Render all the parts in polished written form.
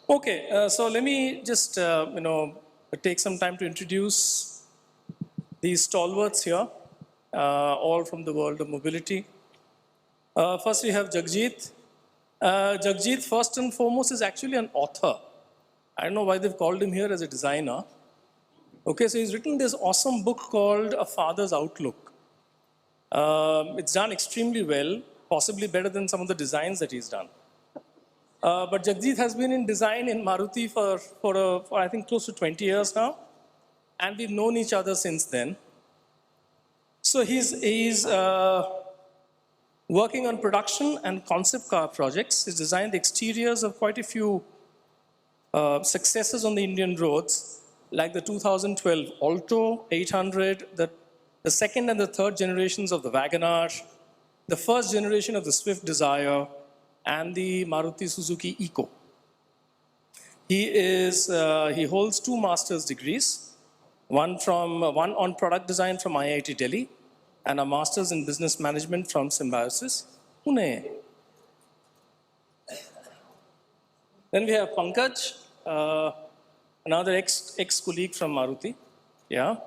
Okay, so let me just, take some time to introduce these stalwarts here, all from the world of mobility. First, we have Jagjit. Jagjit, first and foremost, is actually an author. I don't know why they've called him here as a designer. Okay, so he's written this awesome book called A Father's Outlook. It's done extremely well, possibly better than some of the designs that he's done. But Jagjit has been in design in Maruti for I think close to 20 years now, and we've known each other since then. So he's working on production and concept car projects. He's designed the exteriors of quite a few successes on the Indian roads, like the 2012 Alto 800, the second and the third generations of the Wagon-R, the first generation of the Swift Desire, and the Maruti Suzuki Eco. He holds 2 master's degrees, one on product design from IIT Delhi, and a master's in business management from Symbiosis, Pune. Then we have Pankaj, another ex-colleague from Maruti. Yeah.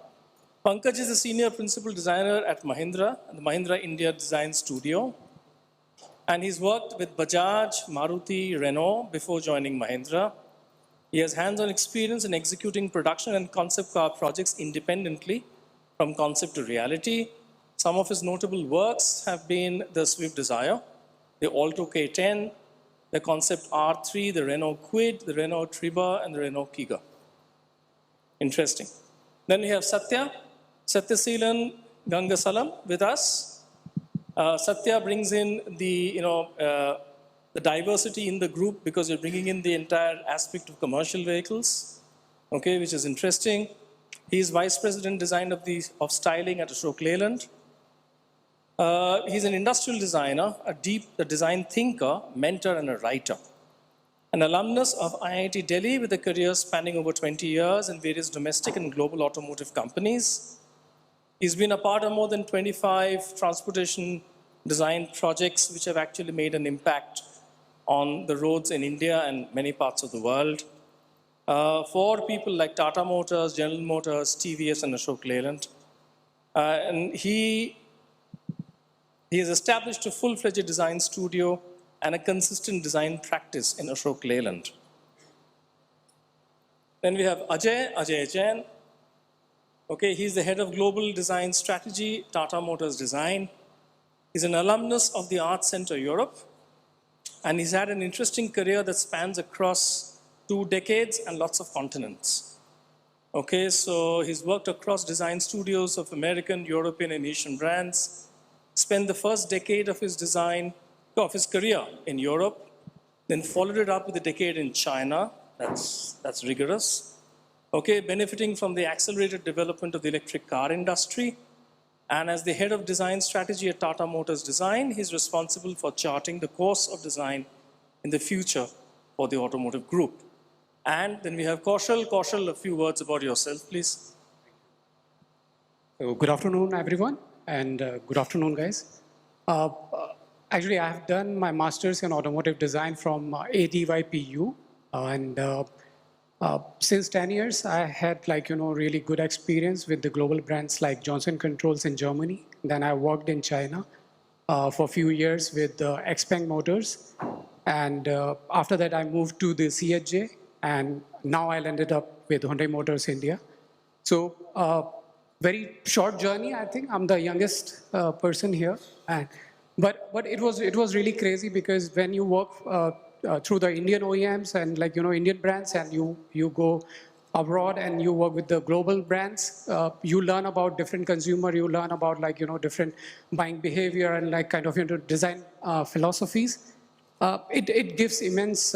Pankaj is a senior principal designer at Mahindra, the Mahindra India Design Studio. And he's worked with Bajaj, Maruti, Renault before joining Mahindra. He has hands-on experience in executing production and concept car projects independently from concept to reality. Some of his notable works have been the Swift Desire, the Alto K10, the Concept R3, the Renault Kwid, the Renault Triba, and the Renault Kiga. Interesting. Then we have Sathiyaseelan Gangasalam with us. Satya brings in the diversity in the group because you're bringing in the entire aspect of commercial vehicles, okay, which is interesting. He's Vice President Design of Styling at Ashok Leyland. He's an industrial designer, a design thinker, mentor, and a writer. An alumnus of IIT Delhi with a career spanning over 20 years in various domestic and global automotive companies. He's been a part of more than 25 transportation design projects which have actually made an impact on the roads in India and many parts of the world. For people like Tata Motors, General Motors, TVS, and Ashok Leyland. And he has established a full-fledged design studio and a consistent design practice in Ashok Leyland. Then we have Ajay Jain. Okay, he's the head of global design strategy, Tata Motors Design. He's an alumnus of the Arts Center Europe, and he's had an interesting career that spans across 2 decades and lots of continents. Okay, so he's worked across design studios of American, European, and Asian brands, spent the first decade of his career in Europe, then followed it up with a decade in China. That's rigorous. Okay, benefiting from the accelerated development of the electric car industry. And as the head of design strategy at Tata Motors Design, he's responsible for charting the course of design in the future for the automotive group. And then we have Kaushal. Kaushal, a few words about yourself, please. So good afternoon, everyone, and good afternoon, guys. Actually, I have done my master's in automotive design from ADYPU, and since 10 years, I had really good experience with the global brands like Johnson Controls in Germany. Then I worked in China for a few years with Xpeng Motors. And after that, I moved to the CHJ. And now I ended up with Hyundai Motors India. So very short journey, I think. I'm the youngest person here. But it was really crazy because when you work through the Indian OEMs and Indian brands, and you go abroad and you work with the global brands, you learn about different consumer, you learn about different buying behavior and design philosophies. It gives immense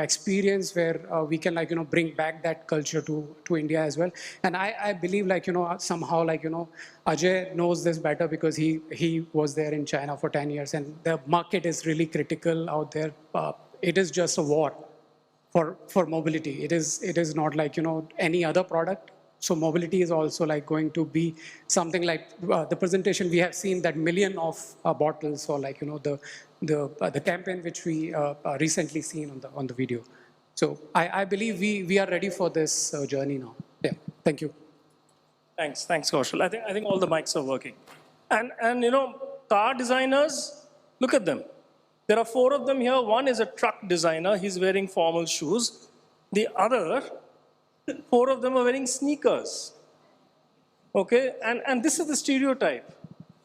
experience where we can bring back that culture to India as well. And I believe somehow Ajay knows this better because he was there in China for 10 years and the market is really critical out there. It is just a war for mobility. It is not like any other product. So mobility is also like going to be something like the presentation we have seen that million of bottles, or like the campaign which we recently seen on the video. So I believe we are ready for this journey now. Yeah, thank you. Thanks, Kaushal. I think all the mics are working. And car designers, look at them. There are four of them here. One is a truck designer. He's wearing formal shoes. The other, four of them are wearing sneakers. Okay, and this is the stereotype.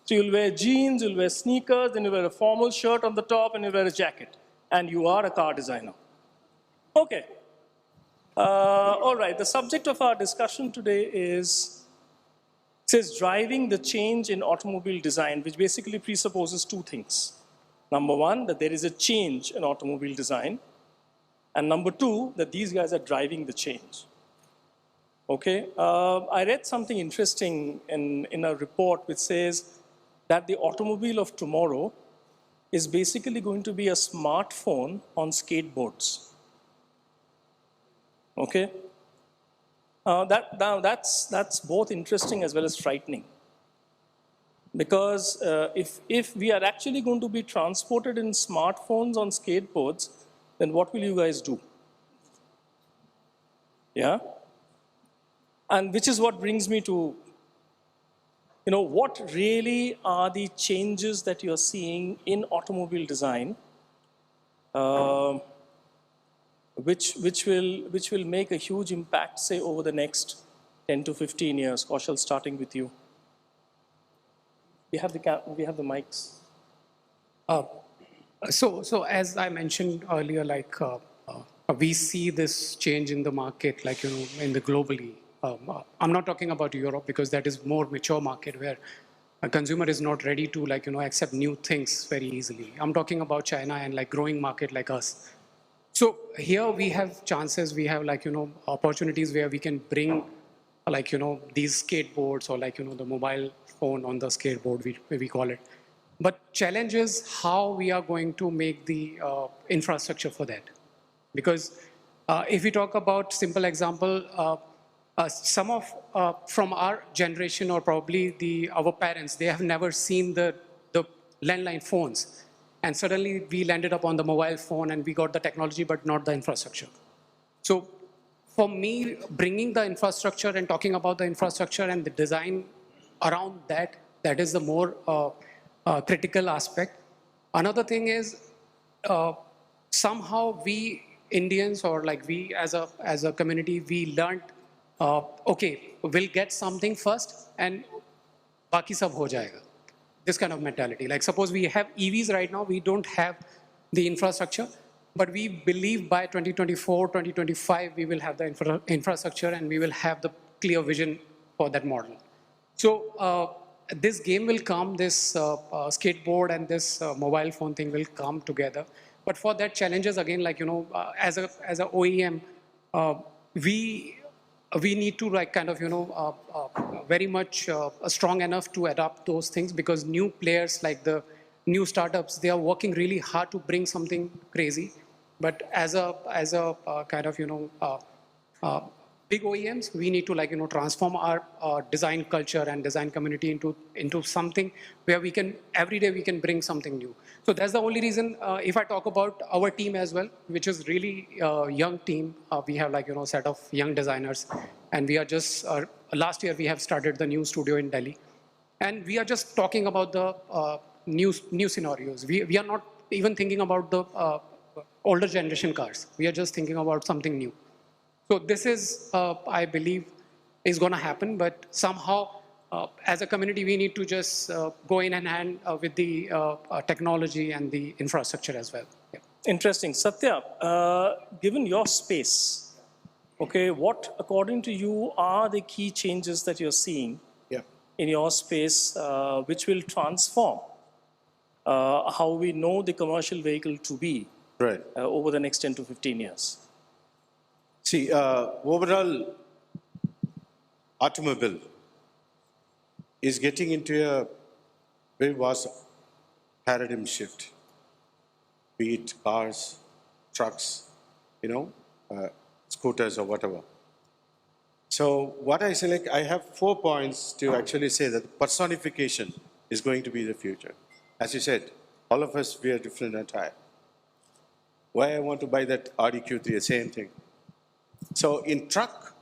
So you'll wear jeans, you'll wear sneakers, then you wear a formal shirt on the top, and you wear a jacket, and you are a car designer. Okay. All right. The subject of our discussion today says driving the change in automobile design, which basically presupposes two things. Number one, that there is a change in automobile design, and number two, that these guys are driving the change. Okay, I read something interesting in a report which says that the automobile of tomorrow is basically going to be a smartphone on skateboards. Okay, that's both interesting as well as frightening, because if we are actually going to be transported in smartphones on skateboards, then what will you guys do? Yeah. And which is what brings me to, what really are the changes that you're seeing in automobile design, which will make a huge impact, say, over the next 10 to 15 years. Kaushal, starting with you. We have the mics. So as I mentioned earlier, like we see this change in the market, like in the globally. I'm not talking about Europe because that is more mature market where a consumer is not ready to accept new things very easily. I'm talking about China and like growing market like us. So here we have chances, we have opportunities where we can bring these skateboards or the mobile phone on the skateboard, we call it. But challenge is how we are going to make the infrastructure for that. Because if we talk about simple example, some of from our generation or probably our parents, they have never seen the landline phones. And suddenly we landed up on the mobile phone and we got the technology, but not the infrastructure. So for me, bringing the infrastructure and talking about the infrastructure and the design around that, that is the more critical aspect. Another thing is somehow we Indians or like we as a community, we learned, okay, we'll get something first and baki sab ho jayega. This kind of mentality. Like suppose we have EVs right now, we don't have the infrastructure, but we believe by 2024, 2025, we will have the infrastructure and we will have the clear vision for that model. So this game will come, this skateboard and this mobile phone thing will come together. But for that challenges again, like, as a OEM, we need to like kind of, very much strong enough to adapt those things, because new players like the new startups, they are working really hard to bring something crazy. But as a kind of, big OEMs, we need to like, transform our design culture and design community into something where we can, every day we can bring something new. So that's the only reason, if I talk about our team as well, which is really a young team, we have like, set of young designers, and we are just, last year we have started the new studio in Delhi. And we are just talking about the new scenarios. We are not even thinking about the older generation cars. We are just thinking about something new. So this is, I believe, is going to happen. But somehow, as a community, we need to just go in and hand with the technology and the infrastructure as well. Yeah. Interesting. Satya, given your space, okay, what, according to you, are the key changes that you're seeing in your space which will transform how we know the commercial vehicle to be over the next 10 to 15 years? See, overall, automobile is getting into a very vast paradigm shift, be it cars, trucks, scooters or whatever. So what I select, I have 4 points to actually say that personification is going to be the future. As you said, all of us wear different attire. Why I want to buy that Audi Q3, same thing. So in truck,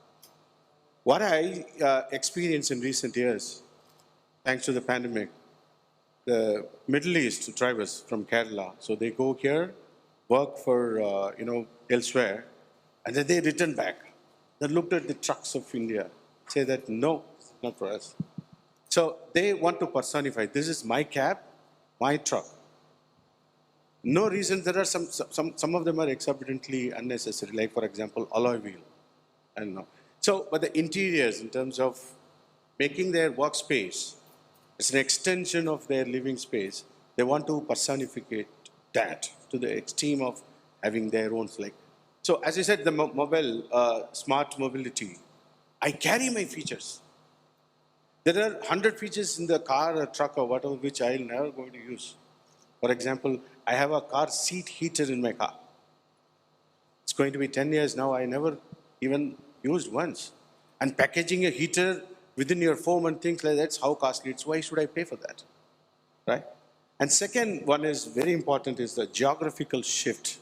what I experienced in recent years, thanks to the pandemic, the Middle East drivers from Kerala, so they go here, work for, elsewhere, and then they return back. They looked at the trucks of India, say that, no, it's not for us. So they want to personify, this is my cab, my truck. No reason, there are some of them are exorbitantly unnecessary, like for example, alloy wheel. I don't know. So, but the interiors in terms of making their workspace, it's an extension of their living space. They want to personificate that to the extreme of having their own like. So, as I said, the mobile, smart mobility, I carry my features. There are 100 features in the car or truck or whatever which I'm never going to use. For example, I have a car seat heater in my car. It's going to be 10 years now. I never even used once. And packaging a heater within your foam and things like that's how costly it's. Why should I pay for that? Right? And second one is very important is the geographical shift.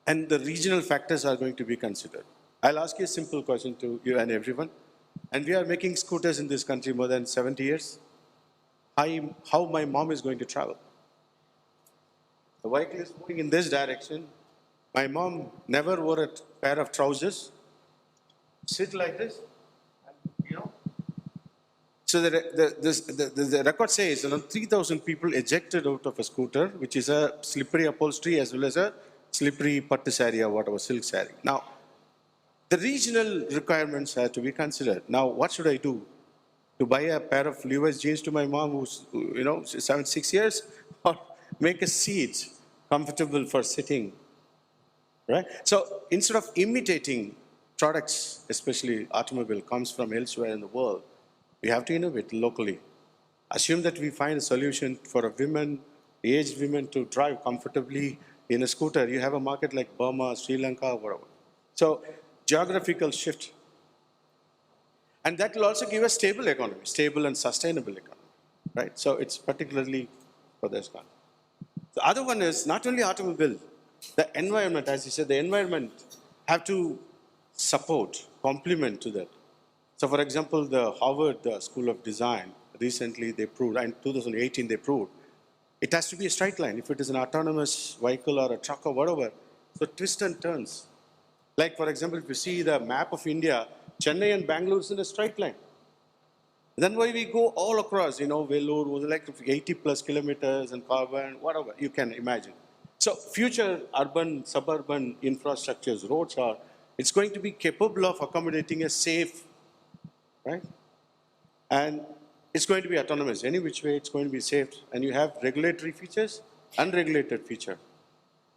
And the regional factors are going to be considered. I'll ask you a simple question to you and everyone. And we are making scooters in this country more than 70 years. How my mom is going to travel? The vehicle is moving in this direction. My mom never wore a pair of trousers. Sit like this, and, So the record says 3,000 people ejected out of a scooter, which is a slippery upholstery as well as a slippery pattu saree or whatever, silk saree. Now, the regional requirements have to be considered. Now, what should I do? To buy a pair of Levi's jeans to my mom who's, 6 years, or make a seat comfortable for sitting, right? So instead of imitating products, especially automobile, comes from elsewhere in the world, we have to innovate locally. Assume that we find a solution for a women, aged women to drive comfortably in a scooter. You have a market like Burma, Sri Lanka, whatever. So geographical shift. And that will also give a stable economy, stable and sustainable economy, right? So it's particularly for this country. The other one is not only automobile, the environment, as you said, the environment have to support, complement to that. So for example, the Harvard School of Design, recently they proved, in 2018 they proved, it has to be a straight line. If it is an autonomous vehicle or a truck or whatever, so twists and turns. Like for example, if you see the map of India, Chennai and Bangalore is in a straight line. Then why we go all across, Vellore was like 80 plus kilometers and carbon, whatever you can imagine. So future urban, suburban infrastructures, roads it's going to be capable of accommodating a safe, right? And it's going to be autonomous. Any which way it's going to be safe. And you have regulatory features, unregulated feature.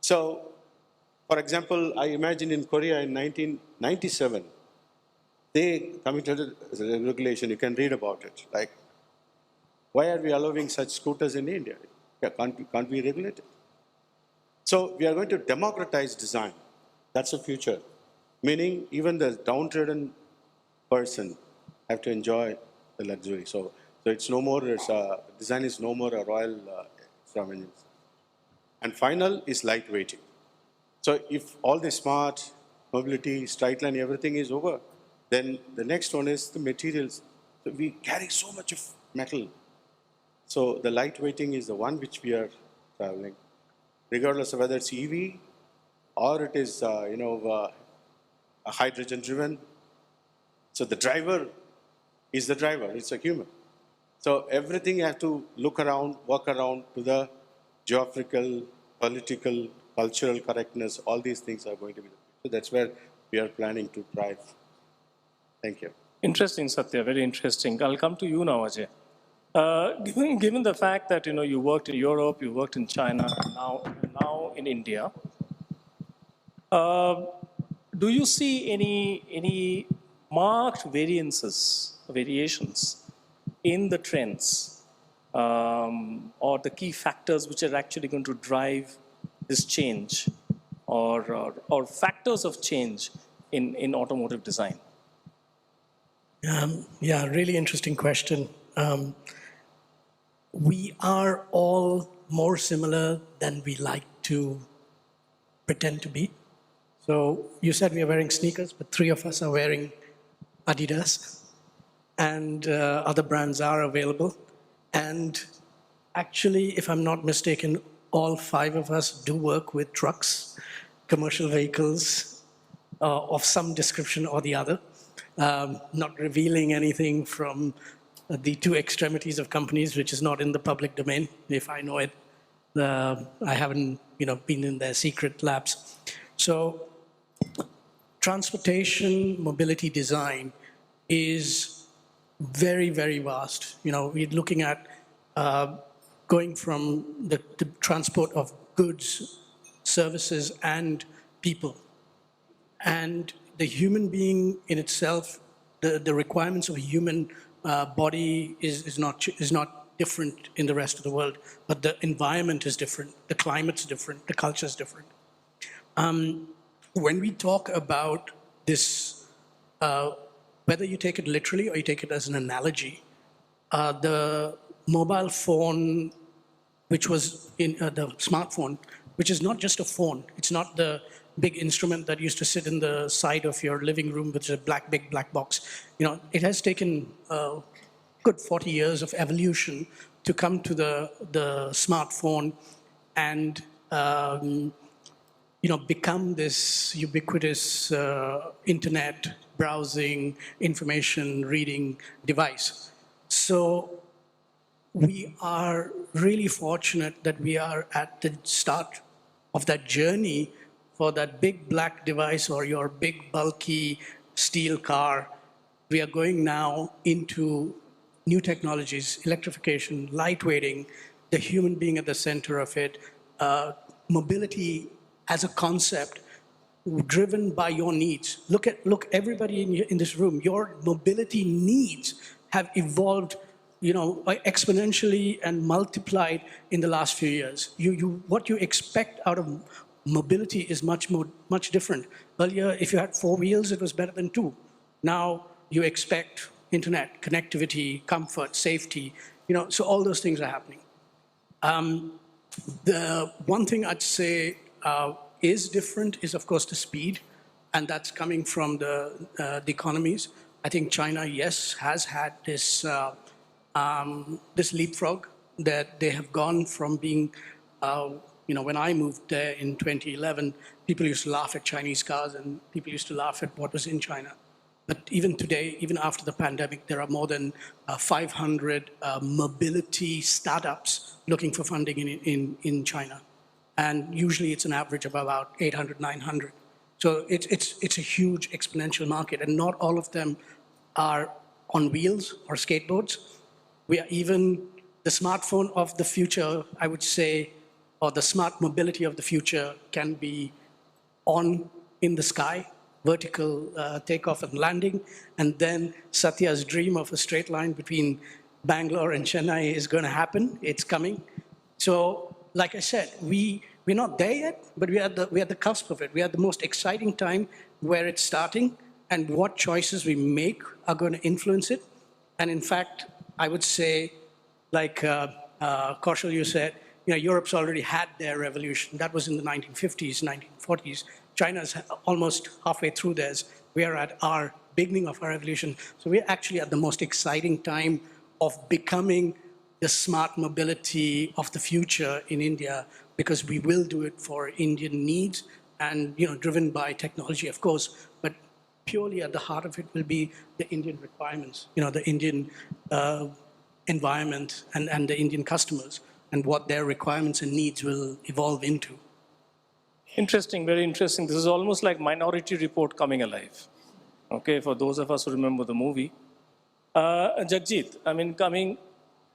So, for example, I imagine in Korea in 1997, they committed a regulation, you can read about it. Like, why are we allowing such scooters in India? Can't we regulate it? So we are going to democratize design. That's the future. Meaning even the downtrodden person have to enjoy the luxury. So it's no more, design is no more a royal extravagance. And final is lightweighting. So if all the smart, mobility, straight line, everything is over, then the next one is the materials. So we carry so much of metal. So the lightweighting is the one which we are traveling, regardless of whether it's EV or it is, a hydrogen driven. So the driver is the driver, it's a human. So everything you have to look around, work around to the geographical, political, cultural correctness, all these things are going to be. So that's where we are planning to drive. Thank you. Interesting, Satya, very interesting. I'll come to you now, Ajay. Given the fact that you worked in Europe, you worked in China, and now in India, do you see any marked variations in the trends or the key factors which are actually going to drive this change or factors of change in automotive design? Yeah, really interesting question. We are all more similar than we like to pretend to be. So you said we are wearing sneakers, but 3 of us are wearing Adidas, and other brands are available. And actually, if I'm not mistaken, all 5 of us do work with trucks, commercial vehicles of some description or the other. Not revealing anything from the 2 extremities of companies, which is not in the public domain. If I know it, I haven't, been in their secret labs. So, transportation mobility design is very, very vast. We're looking at going from the transport of goods, services, and people. And the human being in itself, the requirements of a human body is not different in the rest of the world, but the environment is different, the climate's different, the culture's different. When we talk about this, whether you take it literally or you take it as an analogy, the mobile phone, which was in the smartphone, which is not just a phone. It's not the big instrument that used to sit in the side of your living room, which is a big black box. It has taken a good 40 years of evolution to come to the smartphone and become this ubiquitous internet browsing, information reading device. So we are really fortunate that we are at the start of that journey for that big black device or your big bulky steel car. We are going now into new technologies, electrification, lightweighting, the human being at the center of it, mobility as a concept driven by your needs. Look everybody in this room, your mobility needs have evolved exponentially and multiplied in the last few years. What you expect out of mobility is much different. Earlier, if you had 4 wheels, it was better than 2. Now you expect internet, connectivity, comfort, safety, so all those things are happening. The one thing I'd say is different is, of course, the speed, and that's coming from the economies. I think China, yes, has had this this leapfrog that they have gone from being, when I moved there in 2011, people used to laugh at Chinese cars and people used to laugh at what was in China. But even today, even after the pandemic, there are more than 500 mobility startups looking for funding in China. And usually it's an average of about 800, 900. So it's a huge exponential market, and not all of them are on wheels or skateboards. We are even the smartphone of the future, I would say, or the smart mobility of the future can be in the sky, vertical takeoff and landing, and then Satya's dream of a straight line between Bangalore and Chennai is going to happen. It's coming. So, like I said, we're not there yet, but we're at the cusp of it. We are at the most exciting time where it's starting, and what choices we make are going to influence it. And in fact, I would say, like Kaushal, you said, Europe's already had their revolution. That was in the 1950s, 1940s. China's almost halfway through theirs. We are at our beginning of our revolution. So we're actually at the most exciting time of becoming the smart mobility of the future in India, because we will do it for Indian needs and driven by technology, of course, but purely at the heart of it will be the Indian requirements, the Indian environment and the Indian customers and what their requirements and needs will evolve into. Interesting, very interesting. This is almost like Minority Report coming alive. Okay, for those of us who remember the movie. Jagjit,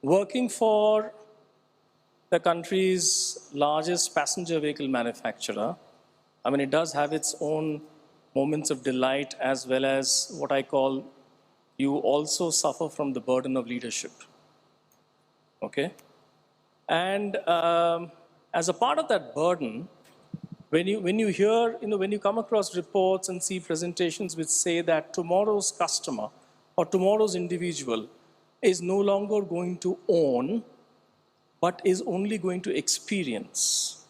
working for the country's largest passenger vehicle manufacturer, it does have its own moments of delight, as well as what I call, you also suffer from the burden of leadership. Okay? And as a part of that burden, when you hear, when you come across reports and see presentations which say that tomorrow's customer or tomorrow's individual is no longer going to own, but is only going to experience.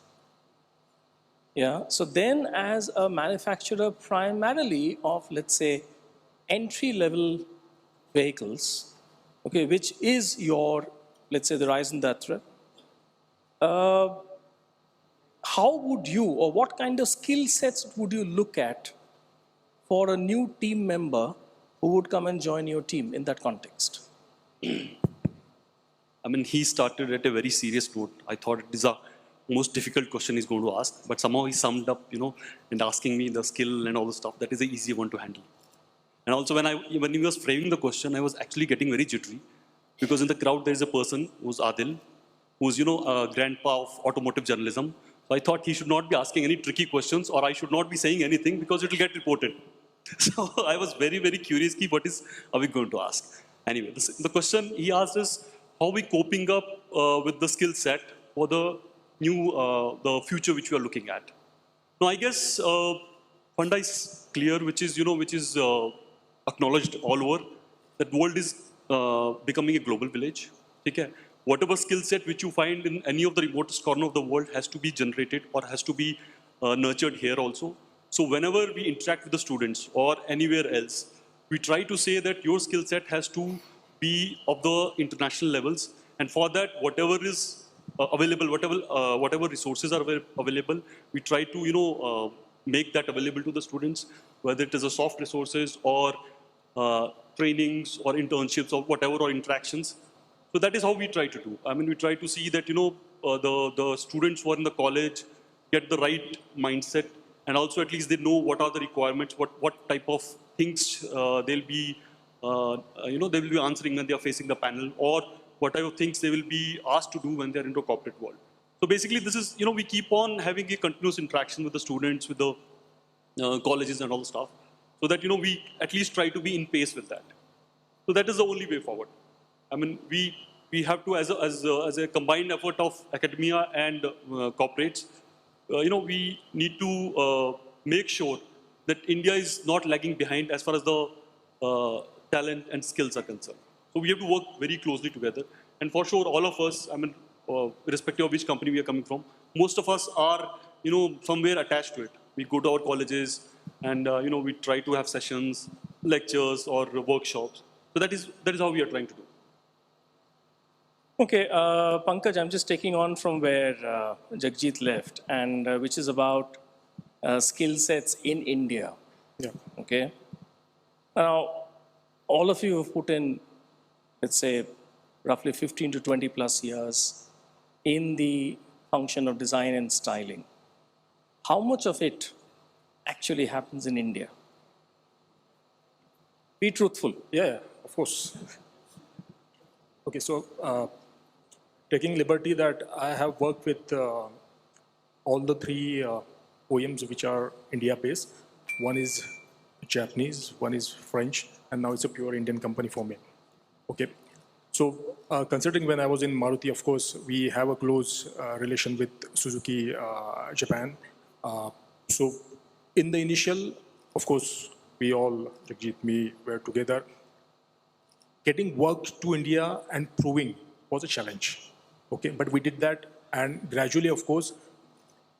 Yeah. So then, as a manufacturer primarily of, let's say, entry-level vehicles, okay, which is your, let's say, the Ryzen Datra, how would you, or what kind of skill sets would you look at for a new team member who would come and join your team in that context? I mean, he started at a very serious note. I thought it is a most difficult question he's going to ask, but somehow he summed up, and asking me the skill and all the stuff. That is the easy one to handle. And also, when he was framing the question, I was actually getting very jittery, because in the crowd there is a person who's Adil, who's a grandpa of automotive journalism. So I thought he should not be asking any tricky questions, or I should not be saying anything because it will get reported. So I was very, very curious. What is Avik going to ask? Anyway, the question he asked is, how are we coping up with the skill set for the the future which we are looking at? Now, I guess Funda is clear, which is acknowledged all over, that world is becoming a global village. Okay? Whatever skill set which you find in any of the remotest corner of the world has to be generated or has to be nurtured here also. So whenever we interact with the students or anywhere else, we try to say that your skill set has to be of the international levels, and for that, whatever is available, whatever resources are available, we try to make that available to the students, whether it is a soft resources or trainings or internships or whatever, or interactions. So that is how we try to do. I mean, we try to see that the students who are in the college get the right mindset, and also at least they know what are the requirements, what type of things they'll be answering when they are facing the panel, or what type of things they will be asked to do when they're into a corporate world. So basically, this is, we keep on having a continuous interaction with the students, with the colleges and all the stuff, so that, we at least try to be in pace with that. So that is the only way forward. I mean, we have to, as a combined effort of academia and corporates, we need to make sure that India is not lagging behind as far as the talent and skills are concerned. So we have to work very closely together. And for sure, all of us, I mean, irrespective of which company we are coming from, most of us are, somewhere attached to it. We go to our colleges and, we try to have sessions, lectures or workshops. So that is how we are trying to do. Okay, Pankaj, I'm just taking on from where Jagjit left, and which is about skill sets in India. Yeah. Okay. Now, all of you have put in, let's say, roughly 15 to 20 plus years in the function of design and styling. How much of it actually happens in India? Be truthful. Yeah, of course. Okay, so taking liberty that I have worked with all the three OEMs which are India-based. One is Japanese, one is French, and now it's a pure Indian company for me. Okay, so considering when I was in Maruti, of course, we have a close relation with Suzuki Japan. So in the initial, of course, we all, Jagjit, me, were together. Getting work to India and proving was a challenge. Okay, but we did that, and gradually, of course,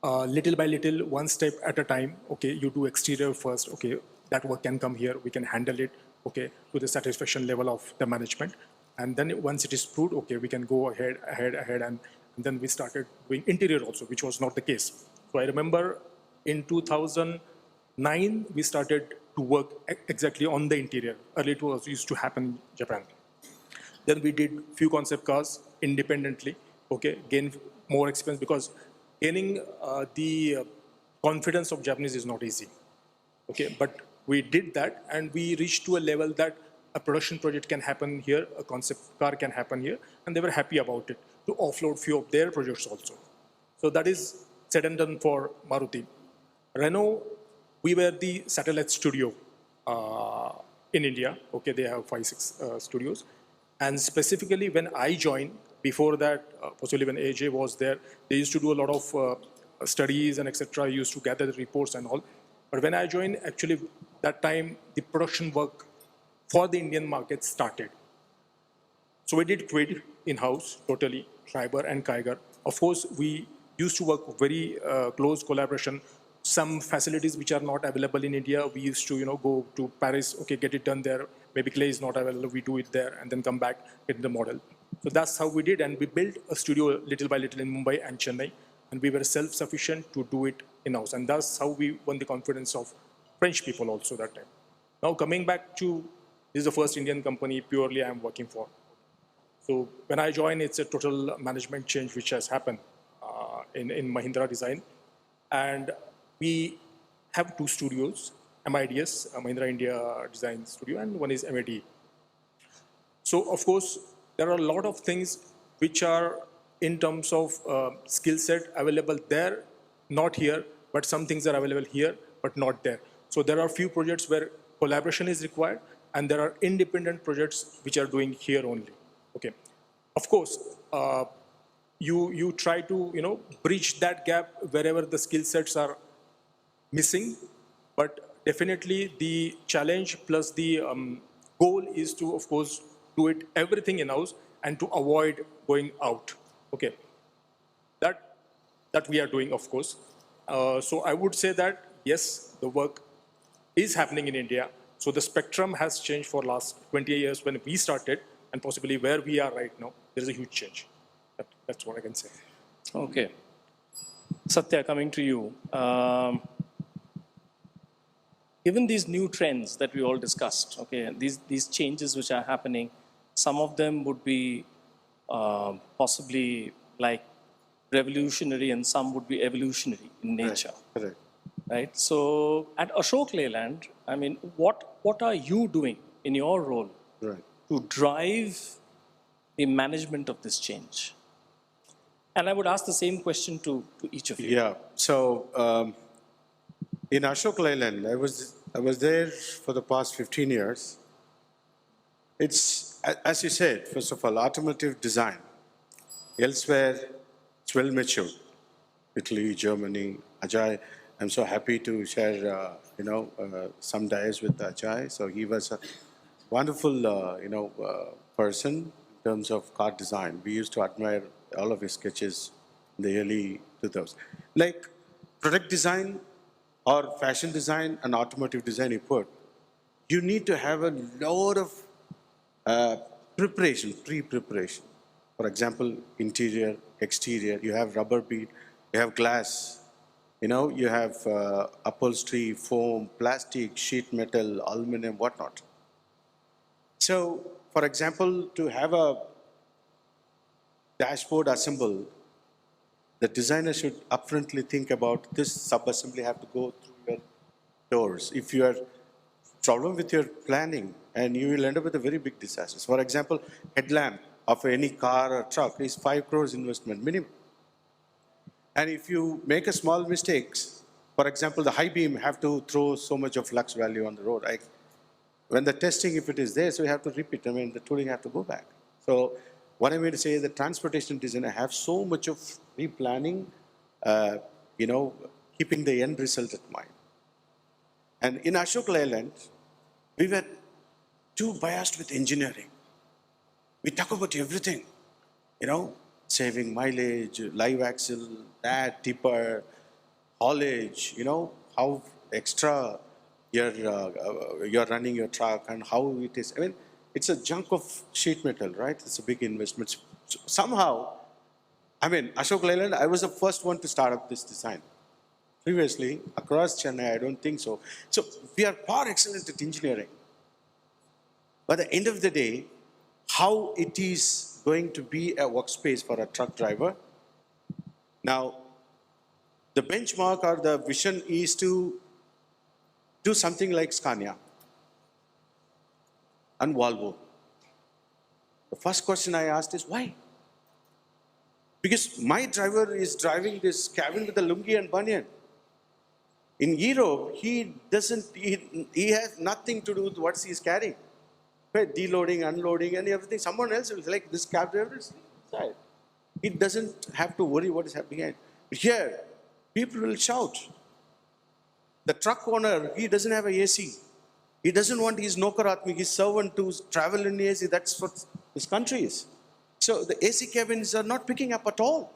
little by little, one step at a time. Okay, you do exterior first. Okay, that work can come here. We can handle it. Okay, to the satisfaction level of the management, and then once it is proved, okay, we can go ahead, and then we started doing interior also, which was not the case. So I remember in 2009 we started to work exactly on the interior. Earlier it was used to happen in Japan. Then we did few concept cars independently. Okay, gain more experience, because gaining the confidence of Japanese is not easy. Okay, but we did that, and we reached to a level that a production project can happen here, a concept car can happen here, and they were happy about it to offload few of their projects also. So that is said and done for Maruti. Renault, we were the satellite studio in India. Okay, they have 5-6 studios. And specifically when I joined, before that, possibly when AJ was there, they used to do a lot of studies and etc. I used to gather the reports and all. But when I joined, actually, that time the production work for the Indian market started. So we did Quid in-house, totally, Schreiber and Kiger. Of course, we used to work very close collaboration. Some facilities which are not available in India, we used to, go to Paris, okay, get it done there. Maybe clay is not available, we do it there, and then come back, get the model. So that's how we did, and we built a studio little by little in Mumbai and Chennai, and we were self-sufficient to do it in-house. And that's how we won the confidence of French people also that time. Now coming back to, this is the first Indian company purely I'm working for. So when I joined, it's a total management change which has happened in Mahindra Design. And we have two studios, MIDS, Mahindra India Design Studio, and one is MAD. So of course, there are a lot of things which are in terms of skill set available there, not here, but some things are available here, but not there. So there are few projects where collaboration is required, and there are independent projects which are doing here only. Okay. Of course, you try to bridge that gap wherever the skill sets are missing, but definitely the challenge plus the goal is to, of course, do it everything in-house and to avoid going out. Okay, that we are doing, of course. So I would say that yes, the work is happening in India. So the spectrum has changed for last 20 years when we started, and possibly where we are right now, there is a huge change. That's what I can say. Okay. Satya, coming to you. Given these new trends that we all discussed, okay, these changes which are happening, some of them would be possibly like revolutionary and some would be evolutionary in nature. Correct. Right? So at Ashok Leyland, I mean, what are you doing in your role to drive the management of this change? And I would ask the same question to each of you. Yeah. So in Ashok Leyland, I was there for the past 15 years. It's, as you said, first of all, automotive design. Elsewhere, it's well matured. Italy, Germany, Ajay. I'm so happy to share, some days with Ajay. So he was a wonderful, person in terms of car design. We used to admire all of his sketches in the early 2000s. Like product design or fashion design and automotive design you put, you need to have a lot of pre-preparation. For example, interior, exterior, you have rubber bead, you have glass, you have upholstery, foam, plastic, sheet metal, aluminum, whatnot. So, for example, to have a dashboard assembled, the designer should upfrontly think about this sub-assembly have to go through your doors. If you have problem with your planning, and you will end up with a very big disaster. For example, headlamp of any car or truck is 5 crores investment minimum. And if you make a small mistakes, for example, the high beam have to throw so much of lux value on the road. When the testing, if it is there, so you have to repeat. I mean, the tooling have to go back. So what I mean to say is the transportation designer have so much of replanning, keeping the end result in mind. And in Ashok Leyland, we were too biased with engineering. We talk about everything, saving mileage, live axle, that, tipper, haulage, how extra you're running your truck and how it is. I mean, it's a chunk of sheet metal, right? It's a big investment. So somehow, Ashok Leyland, I was the first one to start up this design. Previously, across Chennai, I don't think so. So we are far excellent at engineering. But at the end of the day, how it is going to be a workspace for a truck driver. Now, the benchmark or the vision is to do something like Scania and Volvo. The first question I asked is, why? Because my driver is driving this cabin with a lungi and banyan. In Europe, he has nothing to do with what he's carrying. Right? Deloading, unloading, and everything. Someone else will like this cab driver is inside. He doesn't have to worry what is happening behind. But here, people will shout. The truck owner, he doesn't have a AC. He doesn't want his Nokaratmik, his servant, to travel in AC. That's what his country is. So the AC cabins are not picking up at all.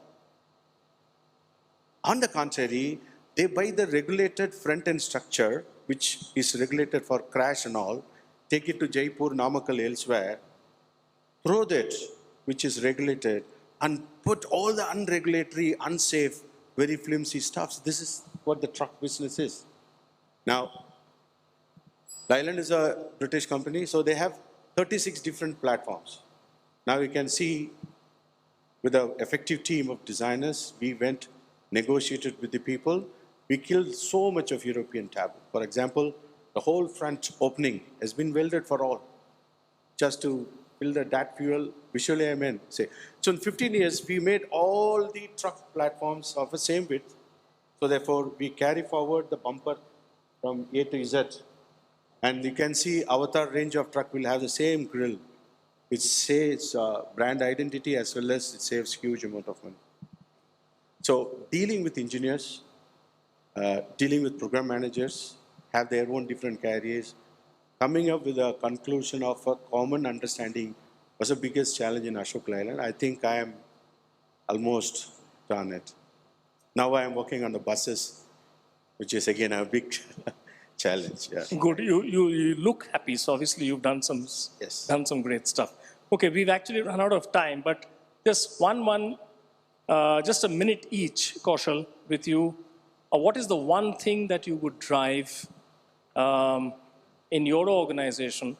On the contrary, they buy the regulated front-end structure, which is regulated for crash and all, take it to Jaipur, Namakkal, elsewhere, throw that, which is regulated, and put all the unregulatory, unsafe, very flimsy stuffs. This is what the truck business is. Now, Leyland is a British company, so they have 36 different platforms. Now you can see, with an effective team of designers, we went, negotiated with the people. We killed so much of European taboo. For example, the whole front opening has been welded for all, just to build a dat fuel. Visually, I mean, say. So in 15 years, we made all the truck platforms of the same width. So therefore, we carry forward the bumper from A to Z. And you can see Avatar range of truck will have the same grille, which saves brand identity as well as it saves huge amount of money. So dealing with engineers, dealing with program managers, have their own different careers, coming up with a conclusion of a common understanding was the biggest challenge in Ashok Leyland. I think I am almost done it. Now I am working on the buses, which is again a big challenge. Yeah. Good. You look happy. So obviously you've done some great stuff. Okay, we've actually run out of time, but just just a minute each, Kaushal, with you. What is the one thing that you would drive in your organization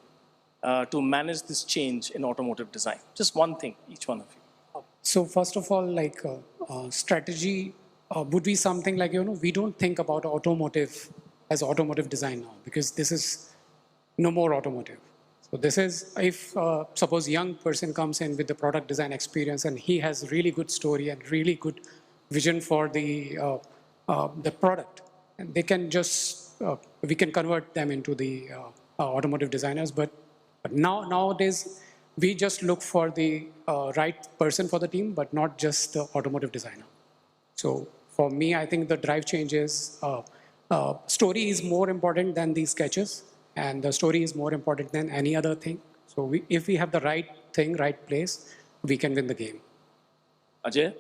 to manage this change in automotive design? Just one thing, each one of you. So first of all, like strategy would be something like, we don't think about automotive as automotive design now, because this is no more automotive. So this is, if suppose young person comes in with the product design experience and he has really good story and really good vision for the product, and they can just, we can convert them into the automotive designers. But nowadays, we just look for the right person for the team, but not just the automotive designer. So for me, I think the drive changes. Story is more important than these sketches, and the story is more important than any other thing. So if we have the right thing, right place, we can win the game. Ajay,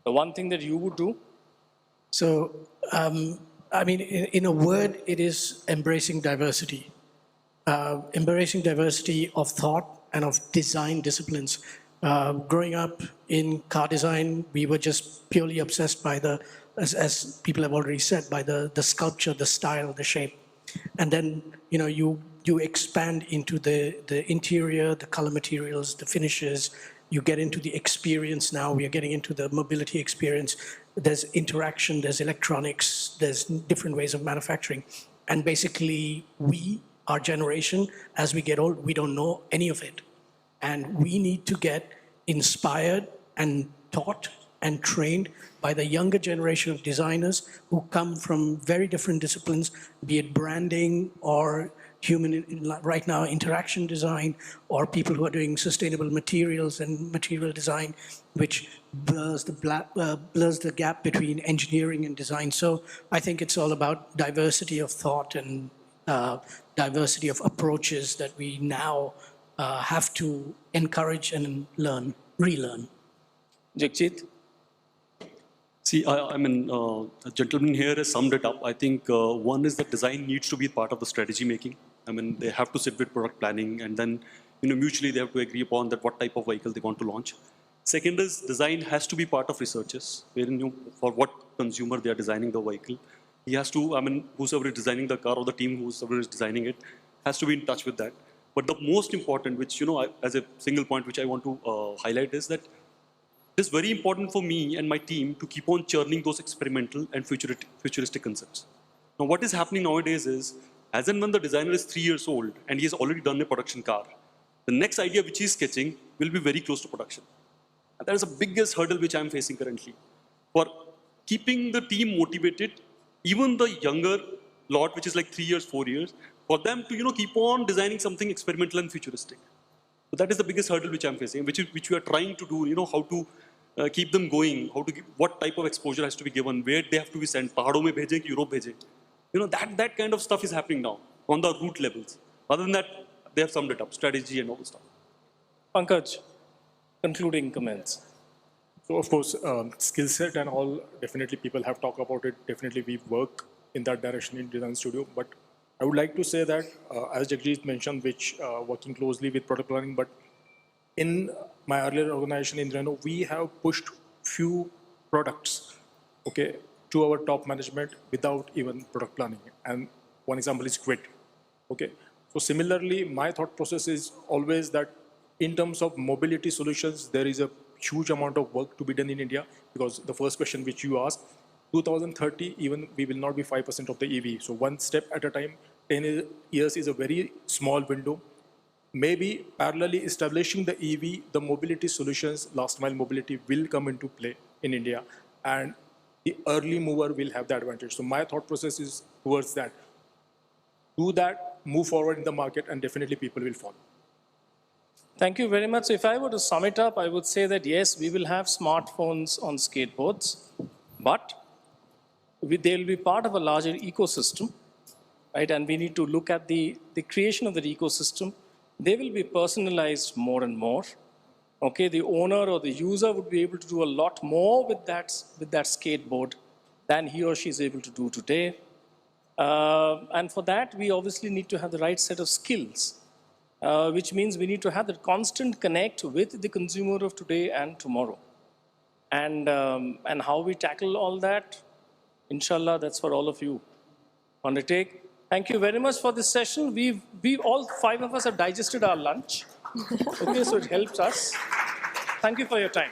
the one thing that you would do? So, I mean, in a word, it is embracing diversity. Embracing diversity of thought and of design disciplines. Growing up in car design, we were just purely obsessed by as people have already said, by the sculpture, the style, the shape. And then, you expand into the interior, the color materials, the finishes. You get into the experience now. We are getting into the mobility experience. There's interaction, there's electronics, there's different ways of manufacturing. And basically, our generation, as we get old, we don't know any of it. And we need to get inspired and taught and trained by the younger generation of designers who come from very different disciplines, be it branding or right now, interaction design, or people who are doing sustainable materials and material design, which blurs the gap between engineering and design. So I think it's all about diversity of thought and diversity of approaches that we now have to encourage and relearn. Jagjit? See, I mean, the gentleman here has summed it up. I think one is that design needs to be part of the strategy making. I mean, they have to sit with product planning, and then mutually they have to agree upon that what type of vehicle they want to launch. Second is design has to be part of researches, wherein for what consumer they are designing the vehicle. He has to, I mean, whosoever is designing the car or the team whosoever is designing it has to be in touch with that. But the most important, which, as a single point which I want to highlight is that it is very important for me and my team to keep on churning those experimental and futuristic concepts. Now, what is happening nowadays is, as and when the designer is 3 years old and he has already done a production car, the next idea which he is sketching will be very close to production. And that is the biggest hurdle which I am facing currently. For keeping the team motivated, even the younger lot, which is like 3 years, 4 years, for them to keep on designing something experimental and futuristic. So that is the biggest hurdle which I'm facing, which we are trying to do, how to keep them going, how to give, what type of exposure has to be given, where they have to be sent, पहाड़ों में भेजें कि Europe भेजें. That kind of stuff is happening now on the root levels. Other than that, they have summed it up, strategy and all the stuff. Pankaj, concluding comments. So of course, skill set and all, definitely people have talked about it. Definitely we work in that direction in Design Studio. But I would like to say that, as Jagjit mentioned, which working closely with product planning, but in my earlier organization in Renault, we have pushed few products, okay, to our top management without even product planning. And one example is Quid, okay. So similarly, my thought process is always that in terms of mobility solutions, there is a huge amount of work to be done in India, because the first question which you asked, 2030, even we will not be 5% of the EV. So one step at a time, 10 years is a very small window. Maybe parallelly establishing the EV, the mobility solutions, last mile mobility will come into play in India, and the early mover will have the advantage. So my thought process is towards that. Do that, move forward in the market, and definitely people will follow. Thank you very much. So if I were to sum it up, I would say that yes, we will have smartphones on skateboards, but they'll be part of a larger ecosystem, right? And we need to look at the creation of the ecosystem. They will be personalized more and more. Okay, the owner or the user would be able to do a lot more with that skateboard than he or she is able to do today. And for that, we obviously need to have the right set of skills, which means we need to have that constant connect with the consumer of today and tomorrow. And how we tackle all that, inshallah, that's for all of you. Undertake. Thank you very much for this session. We all 5 of us have digested our lunch. Okay, so it helps us. Thank you for your time.